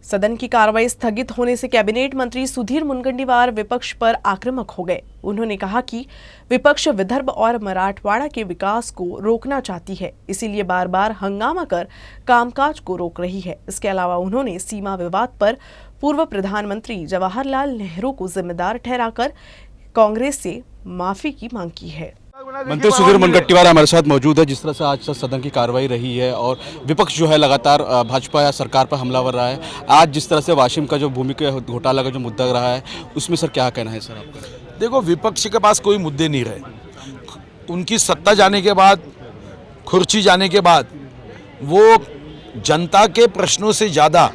सदन की कार्रवाई स्थगित होने से कैबिनेट मंत्री सुधीर मुनगंटीवार विपक्ष पर आक्रामक हो गए। उन्होंने कहा कि विपक्ष विदर्भ और मराठवाड़ा के विकास को रोकना चाहती है, इसीलिए बार बार हंगामा कर कामकाज को रोक रही है। इसके अलावा उन्होंने सीमा विवाद पर पूर्व प्रधानमंत्री जवाहरलाल नेहरू को जिम्मेदार ठहराकर कांग्रेस से माफी की मांग की है। मंत्री सुधीर मुनगंटीवार हमारे साथ मौजूद है। जिस तरह से आज सदन की कार्रवाई रही है और विपक्ष जो है लगातार भाजपा या सरकार पर हमलावर रहा है, आज जिस तरह से वाशिम का जो भूमि के घोटाला का जो मुद्दा रहा है, उसमें सर क्या कहना है सर आपका? देखो, विपक्ष के पास कोई मुद्दे नहीं रहे। उनकी सत्ता जाने के बाद, कुर्सी जाने के बाद, वो जनता के प्रश्नों से ज़्यादा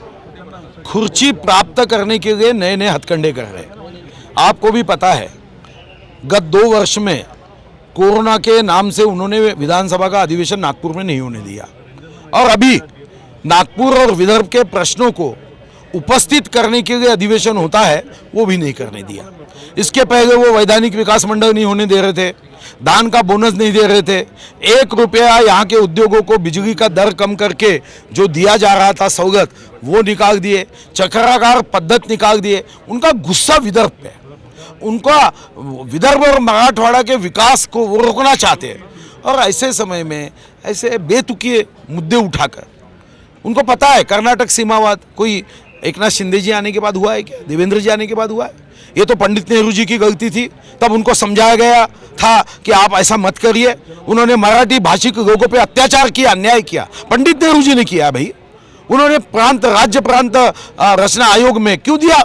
कुर्सी प्राप्त करने के लिए नए नए हथकंडे कर रहे हैं। आपको भी पता है, गत 2 वर्ष में कोरोना के नाम से उन्होंने विधानसभा का अधिवेशन नागपुर में नहीं होने दिया, और अभी नागपुर और विदर्भ के प्रश्नों को उपस्थित करने के लिए अधिवेशन होता है, वो भी नहीं करने दिया। इसके पहले वो वैधानिक विकास मंडल नहीं होने दे रहे थे, धान का बोनस नहीं दे रहे थे, 1 रुपया यहाँ के उद्योगों को बिजली का दर कम करके जो दिया जा रहा था सवलत, वो निकाल दिए, चक्राकार पद्धत निकाल दिए। उनका गुस्सा विदर्भ पे, उनका विदर्भ और मराठवाड़ा के विकास को वो रोकना चाहते हैं। और ऐसे समय में ऐसे बेतुके मुद्दे उठाकर, उनको पता है कर्नाटक सीमावाद कोई एकनाथ शिंदे जी आने के बाद हुआ है क्या, देवेंद्र जी आने के बाद हुआ है? ये तो पंडित नेहरू जी की गलती थी, तब उनको समझाया गया था कि आप ऐसा मत करिए। उन्होंने मराठी भाषिक लोगों पे अत्याचार किया, अन्याय किया, पंडित नेहरू जी ने किया भाई। उन्होंने राज्य प्रांत रचना आयोग में क्यों दिया?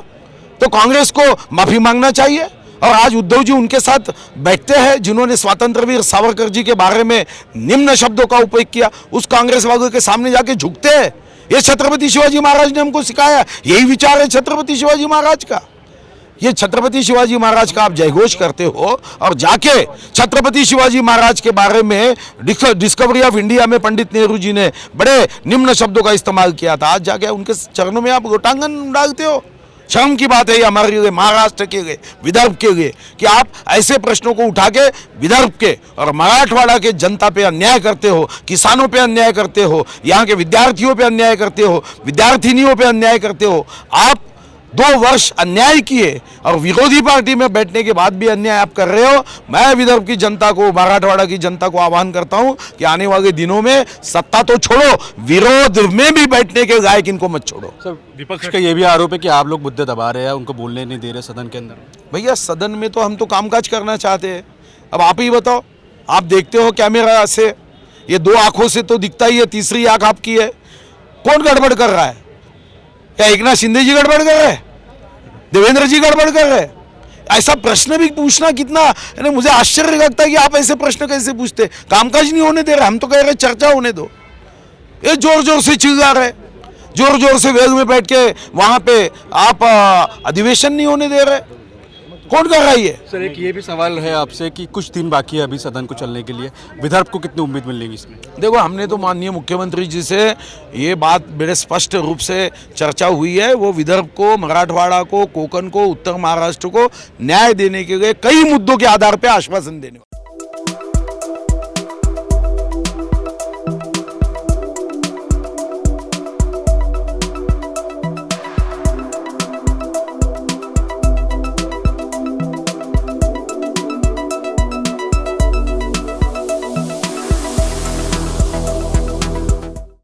तो कांग्रेस को माफी मांगना चाहिए। और आज उद्धव जी उनके साथ बैठते हैं जिन्होंने स्वतंत्रवीर सावरकर जी के बारे में निम्न शब्दों का उपयोग किया, उस कांग्रेस वालों के सामने जाके झुकते हैं। ये छत्रपति शिवाजी महाराज ने हमको सिखाया, यही विचार है छत्रपति शिवाजी महाराज का। ये छत्रपति शिवाजी महाराज का आप जयघोष करते हो, और जाके छत्रपति शिवाजी महाराज के बारे में डिस्कवरी ऑफ इंडिया में पंडित नेहरू जी ने बड़े निम्न शब्दों का इस्तेमाल किया था। आज जाके उनके चरणों में आप लोटांगन डालते हो। शर्म की बात है ये हमारे लिए, महाराष्ट्र के लिए, विदर्भ के लिए, कि आप ऐसे प्रश्नों को उठा के विदर्भ के और मराठवाड़ा के जनता पे अन्याय करते हो, किसानों पे अन्याय करते हो, यहाँ के विद्यार्थियों पे अन्याय करते हो, विद्यार्थिनियों पे अन्याय करते हो। आप 2 वर्ष अन्याय किए और विरोधी पार्टी में बैठने के बाद भी अन्याय आप कर रहे हो। मैं विदर्भ की जनता को, मराठवाड़ा की जनता को आह्वान करता हूं कि आने वाले दिनों में सत्ता तो छोड़ो, विरोध में भी बैठने के लायक इनको मत छोड़ो। सर, विपक्ष का ये भी आरोप है कि आप लोग मुद्दे दबा रहे हैं, उनको बोलने नहीं दे रहे सदन के अंदर। भैया, सदन में तो हम तो कामकाज करना चाहते हैं। अब आप ही बताओ, आप देखते हो कैमरा से, ये 2 आंखों से तो दिखता ही है, तीसरी आंख आपकी है। कौन गड़बड़ कर रहा है? क्या एकनाथ शिंदे जी गड़बड़ कर रहे हैं? देवेंद्र जी गड़बड़ कर रहे हैं? ऐसा प्रश्न भी पूछना कितना, यानी मुझे आश्चर्य लगता है कि आप ऐसे प्रश्न कैसे पूछते। कामकाज नहीं होने दे रहे, हम तो कह रहे चर्चा होने दो। ये जोर जोर से चिल्ला रहे, जोर जोर से वेग में बैठ के वहां पे आप अधिवेशन नहीं होने दे रहे। कौन कर रहा है ये? सर, एक ये भी सवाल है आपसे कि कुछ दिन बाकी है अभी सदन को चलने के लिए, विदर्भ को कितनी उम्मीद मिलेगी इसमें? देखो, हमने तो माननीय मुख्यमंत्री जी से ये बात बड़े स्पष्ट रूप से चर्चा हुई है। वो विदर्भ को, मराठवाड़ा को, कोंकण को, उत्तर महाराष्ट्र को न्याय देने के लिए कई मुद्दों के आधार पर आश्वासन देने